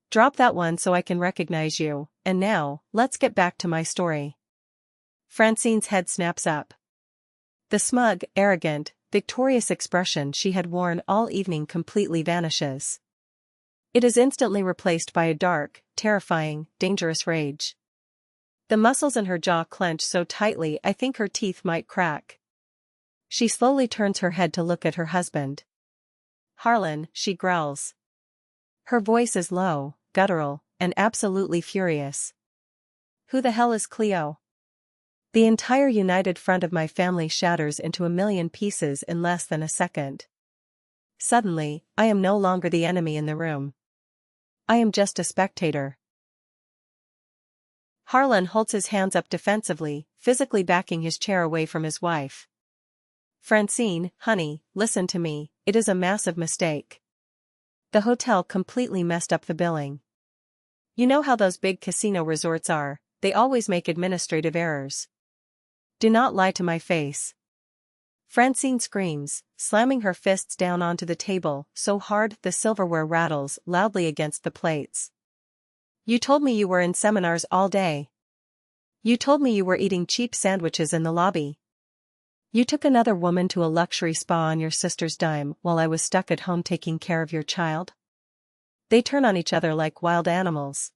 Drop that one so I can recognize you, and now, let's get back to my story. Francine's head snaps up. The smug, arrogant, victorious expression she had worn all evening completely vanishes. It is instantly replaced by a dark, terrifying, dangerous rage. The muscles in her jaw clench so tightly I think her teeth might crack. She slowly turns her head to look at her husband. "Harlan," she growls. Her voice is low, guttural, and absolutely furious. "Who the hell is Cleo?" The entire united front of my family shatters into a million pieces in less than a second. Suddenly, I am no longer the enemy in the room. I am just a spectator. Harlan holds his hands up defensively, physically backing his chair away from his wife. "Francine, honey, listen to me, it is a massive mistake. The hotel completely messed up the billing. You know how those big casino resorts are, they always make administrative errors. Do not lie to my face." Francine screams, slamming her fists down onto the table so hard the silverware rattles loudly against the plates. "You told me you were in seminars all day. You told me you were eating cheap sandwiches in the lobby. You took another woman to a luxury spa on your sister's dime while I was stuck at home taking care of your child." They turn on each other like wild animals.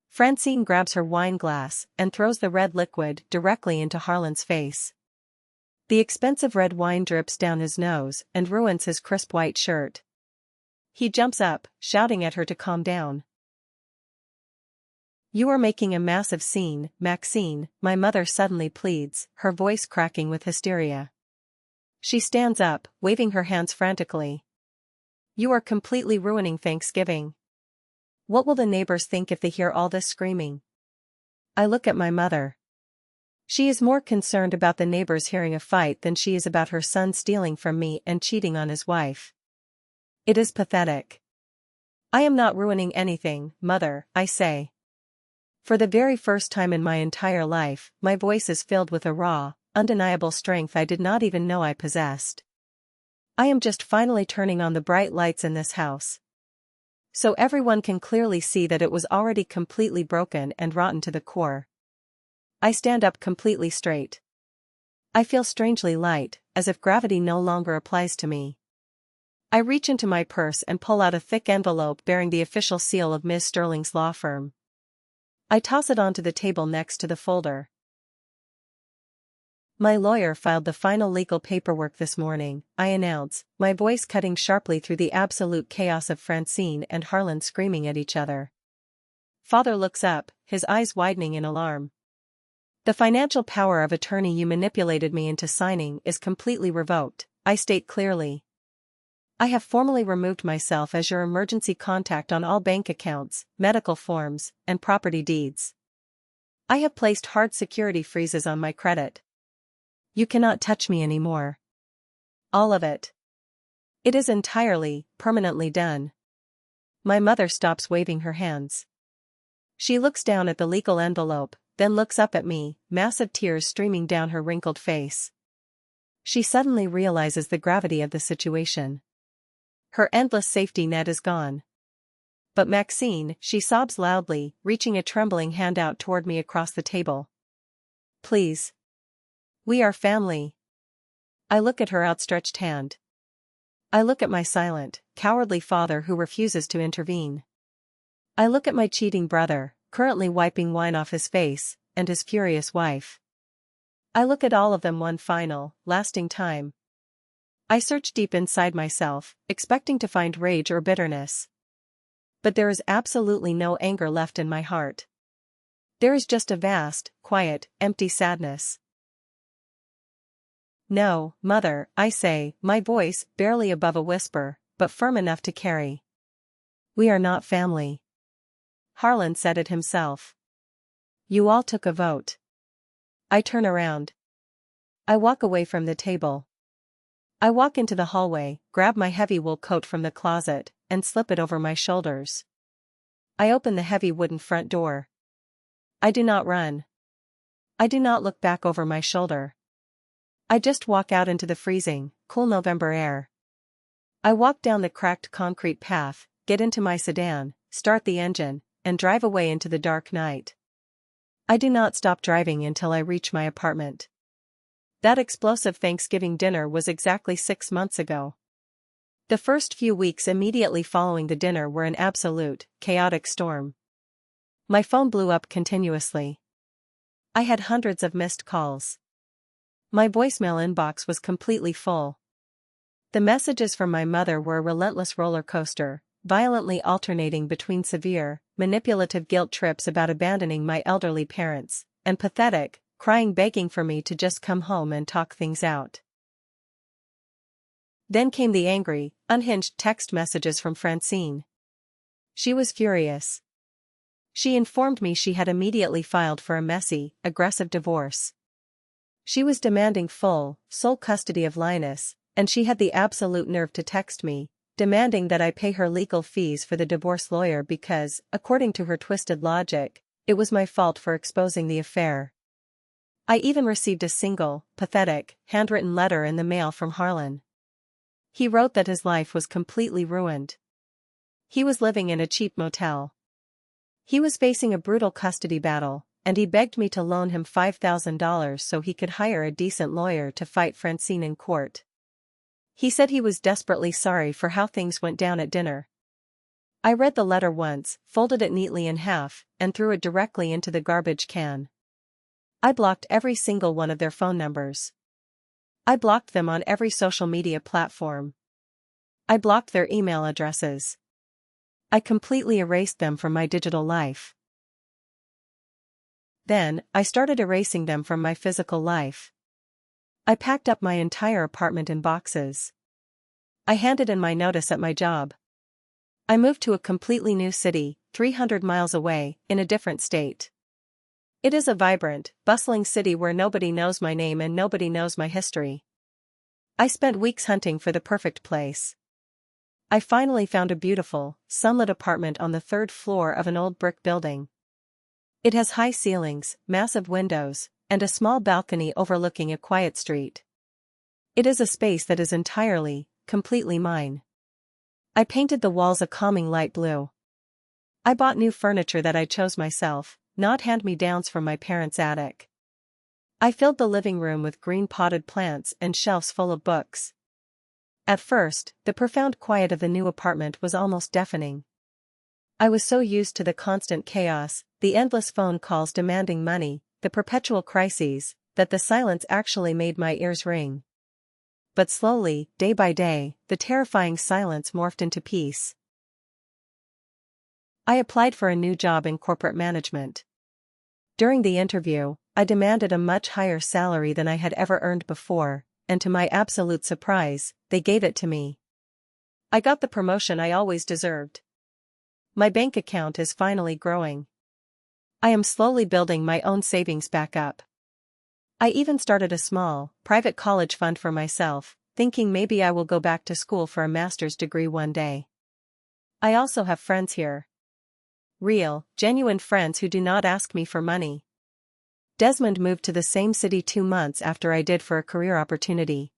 Francine grabs her wine glass and throws the red liquid directly into Harlan's face. The expensive red wine drips down his nose and ruins his crisp white shirt. He jumps up, shouting at her to calm down. "You are making a massive scene, Maxine," my mother suddenly pleads, her voice cracking with hysteria. She stands up, waving her hands frantically. "You are completely ruining Thanksgiving. What will the neighbors think if they hear all this screaming?" I look at my mother. She is more concerned about the neighbors hearing a fight than she is about her son stealing from me and cheating on his wife. It is pathetic. "I am not ruining anything, Mother," I say. For the very first time in my entire life, my voice is filled with a raw, undeniable strength I did not even know I possessed. "I am just finally turning on the bright lights in this house, so everyone can clearly see that it was already completely broken and rotten to the core." I stand up completely straight. I feel strangely light, as if gravity no longer applies to me. I reach into my purse and pull out a thick envelope bearing the official seal of Ms. Sterling's law firm. I toss it onto the table next to the folder. "My lawyer filed the final legal paperwork this morning," I announce, my voice cutting sharply through the absolute chaos of Francine and Harlan screaming at each other. Father looks up, his eyes widening in alarm. "The financial power of attorney you manipulated me into signing is completely revoked," I state clearly. "I have formally removed myself as your emergency contact on all bank accounts, medical forms, and property deeds. I have placed hard security freezes on my credit. You cannot touch me anymore. All of it. It is entirely, permanently done." My mother stops waving her hands. She looks down at the legal envelope, then looks up at me, massive tears streaming down her wrinkled face. She suddenly realizes the gravity of the situation. Her endless safety net is gone. "But Maxine," she sobs loudly, reaching a trembling hand out toward me across the table. "Please. We are family." I look at her outstretched hand. I look at my silent, cowardly father who refuses to intervene. I look at my cheating brother, currently wiping wine off his face, and his furious wife. I look at all of them one final, lasting time. I search deep inside myself, expecting to find rage or bitterness. But there is absolutely no anger left in my heart. There is just a vast, quiet, empty sadness. "No, Mother," I say, my voice barely above a whisper, but firm enough to carry. "We are not family. Harlan said it himself. You all took a vote." I turn around. I walk away from the table. I walk into the hallway, grab my heavy wool coat from the closet, and slip it over my shoulders. I open the heavy wooden front door. I do not run. I do not look back over my shoulder. I just walk out into the freezing, cool November air. I walk down the cracked concrete path, get into my sedan, start the engine, and drive away into the dark night. I do not stop driving until I reach my apartment. That explosive Thanksgiving dinner was exactly 6 months ago. The first few weeks immediately following the dinner were an absolute, chaotic storm. My phone blew up continuously. I had hundreds of missed calls. My voicemail inbox was completely full. The messages from my mother were a relentless roller coaster, violently alternating between severe, manipulative guilt trips about abandoning my elderly parents, and pathetic, crying begging for me to just come home and talk things out. Then came the angry, unhinged text messages from Francine. She was furious. She informed me she had immediately filed for a messy, aggressive divorce. She was demanding full, sole custody of Linus, and she had the absolute nerve to text me, demanding that I pay her legal fees for the divorce lawyer because, according to her twisted logic, it was my fault for exposing the affair. I even received a single, pathetic, handwritten letter in the mail from Harlan. He wrote that his life was completely ruined. He was living in a cheap motel. He was facing a brutal custody battle, and he begged me to loan him $5,000 so he could hire a decent lawyer to fight Francine in court. He said he was desperately sorry for how things went down at dinner. I read the letter once, folded it neatly in half, and threw it directly into the garbage can. I blocked every single one of their phone numbers. I blocked them on every social media platform. I blocked their email addresses. I completely erased them from my digital life. Then, I started erasing them from my physical life. I packed up my entire apartment in boxes. I handed in my notice at my job. I moved to a completely new city, 300 miles away, in a different state. It is a vibrant, bustling city where nobody knows my name and nobody knows my history. I spent weeks hunting for the perfect place. I finally found a beautiful, sunlit apartment on the third floor of an old brick building. It has high ceilings, massive windows, and a small balcony overlooking a quiet street. It is a space that is entirely, completely mine. I painted the walls a calming light blue. I bought new furniture that I chose myself, not hand-me-downs from my parents' attic. I filled the living room with green potted plants and shelves full of books. At first, the profound quiet of the new apartment was almost deafening. I was so used to the constant chaos, the endless phone calls demanding money, the perpetual crises, that the silence actually made my ears ring. But slowly, day by day, the terrifying silence morphed into peace. I applied for a new job in corporate management. During the interview, I demanded a much higher salary than I had ever earned before, and to my absolute surprise, they gave it to me. I got the promotion I always deserved. My bank account is finally growing. I am slowly building my own savings back up. I even started a small, private college fund for myself, thinking maybe I will go back to school for a master's degree one day. I also have friends here. Real, genuine friends who do not ask me for money. Desmond moved to the same city 2 months after I did for a career opportunity.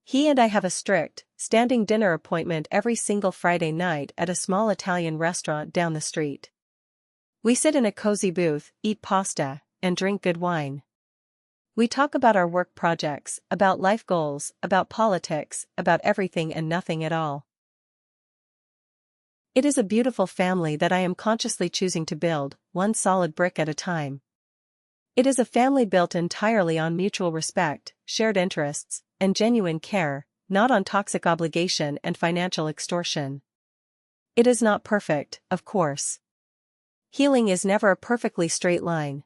He and I have a strict, standing dinner appointment every single Friday night at a small Italian restaurant down the street. We sit in a cozy booth, eat pasta, and drink good wine. We talk about our work projects, about life goals, about politics, about everything and nothing at all. It is a beautiful family that I am consciously choosing to build, one solid brick at a time. It is a family built entirely on mutual respect, shared interests, and genuine care, not on toxic obligation and financial extortion. It is not perfect, of course. Healing is never a perfectly straight line.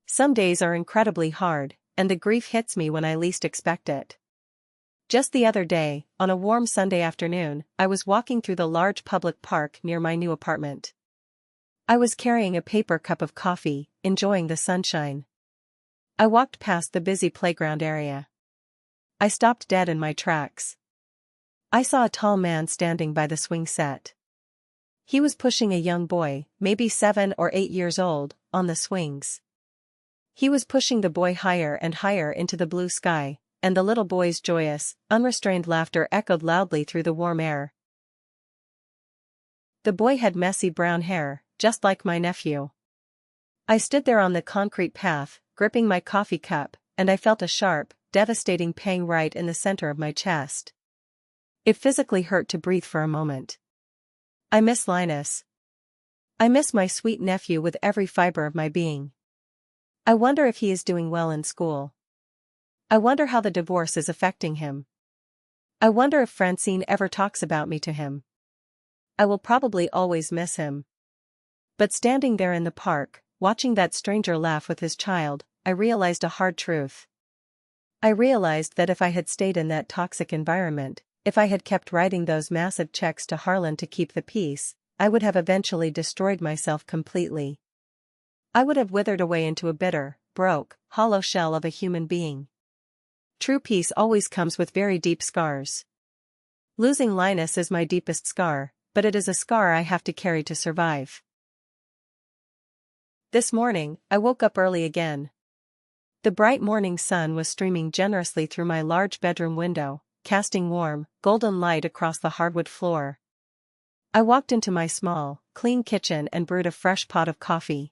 Some days are incredibly hard, and the grief hits me when I least expect it. Just the other day, on a warm Sunday afternoon, I was walking through the large public park near my new apartment. I was carrying a paper cup of coffee, enjoying the sunshine. I walked past the busy playground area. I stopped dead in my tracks. I saw a tall man standing by the swing set. He was pushing a young boy, maybe 7 or 8 years old, on the swings. He was pushing the boy higher and higher into the blue sky, and the little boy's joyous, unrestrained laughter echoed loudly through the warm air. The boy had messy brown hair, just like my nephew. I stood there on the concrete path, gripping my coffee cup, and I felt a sharp, devastating pang right in the center of my chest. It physically hurt to breathe for a moment. I miss Linus. I miss my sweet nephew with every fiber of my being. I wonder if he is doing well in school. I wonder how the divorce is affecting him. I wonder if Francine ever talks about me to him. I will probably always miss him. But standing there in the park, watching that stranger laugh with his child, I realized a hard truth. I realized that if I had stayed in that toxic environment, if I had kept writing those massive checks to Harlan to keep the peace, I would have eventually destroyed myself completely. I would have withered away into a bitter, broke, hollow shell of a human being. True peace always comes with very deep scars. Losing Linus is my deepest scar, but it is a scar I have to carry to survive. This morning, I woke up early again. The bright morning sun was streaming generously through my large bedroom window, casting warm, golden light across the hardwood floor. I walked into my small, clean kitchen and brewed a fresh pot of coffee.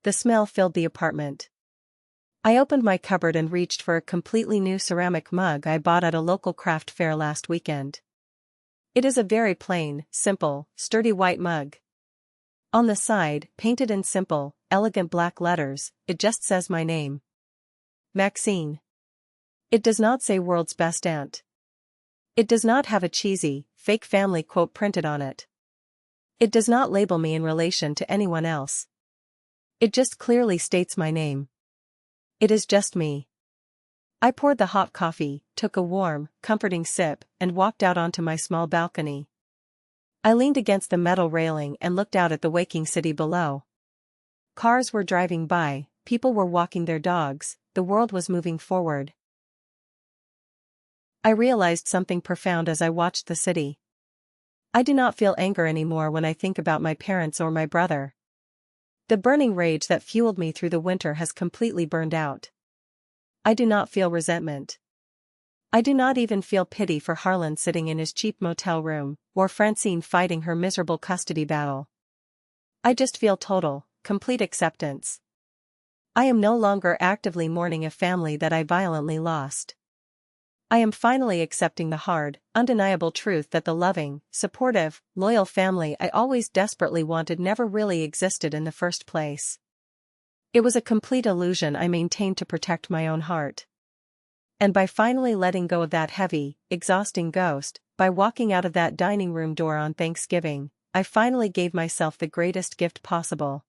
The smell filled the apartment. I opened my cupboard and reached for a completely new ceramic mug I bought at a local craft fair last weekend. It is a very plain, simple, sturdy white mug. On the side, painted in simple, elegant black letters, it just says my name. Maxine. It does not say world's best aunt. It does not have a cheesy, fake family quote printed on it. It does not label me in relation to anyone else. It just clearly states my name. It is just me. I poured the hot coffee, took a warm, comforting sip, and walked out onto my small balcony. I leaned against the metal railing and looked out at the waking city below. Cars were driving by, people were walking their dogs, the world was moving forward. I realized something profound as I watched the city. I do not feel anger anymore when I think about my parents or my brother. The burning rage that fueled me through the winter has completely burned out. I do not feel resentment. I do not even feel pity for Harlan sitting in his cheap motel room, or Francine fighting her miserable custody battle. I just feel total, complete acceptance. I am no longer actively mourning a family that I violently lost. I am finally accepting the hard, undeniable truth that the loving, supportive, loyal family I always desperately wanted never really existed in the first place. It was a complete illusion I maintained to protect my own heart. And by finally letting go of that heavy, exhausting ghost, by walking out of that dining room door on Thanksgiving, I finally gave myself the greatest gift possible.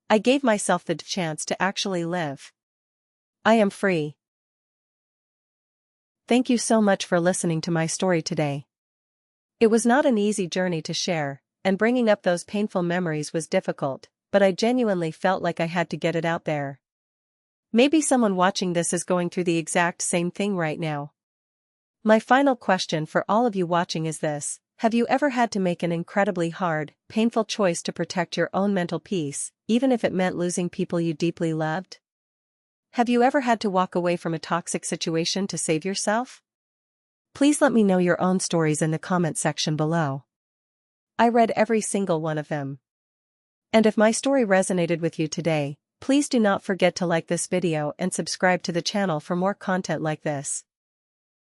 I gave myself the chance to actually live. I am free. Thank you so much for listening to my story today. It was not an easy journey to share, and bringing up those painful memories was difficult, but I genuinely felt like I had to get it out there. Maybe someone watching this is going through the exact same thing right now. My final question for all of you watching is this: have you ever had to make an incredibly hard, painful choice to protect your own mental peace, even if it meant losing people you deeply loved? Have you ever had to walk away from a toxic situation to save yourself? Please let me know your own stories in the comment section below. I read every single one of them. And if my story resonated with you today, please do not forget to like this video and subscribe to the channel for more content like this.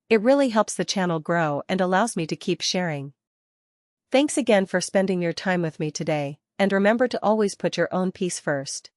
It really helps the channel grow and allows me to keep sharing. Thanks again for spending your time with me today, and remember to always put your own peace first.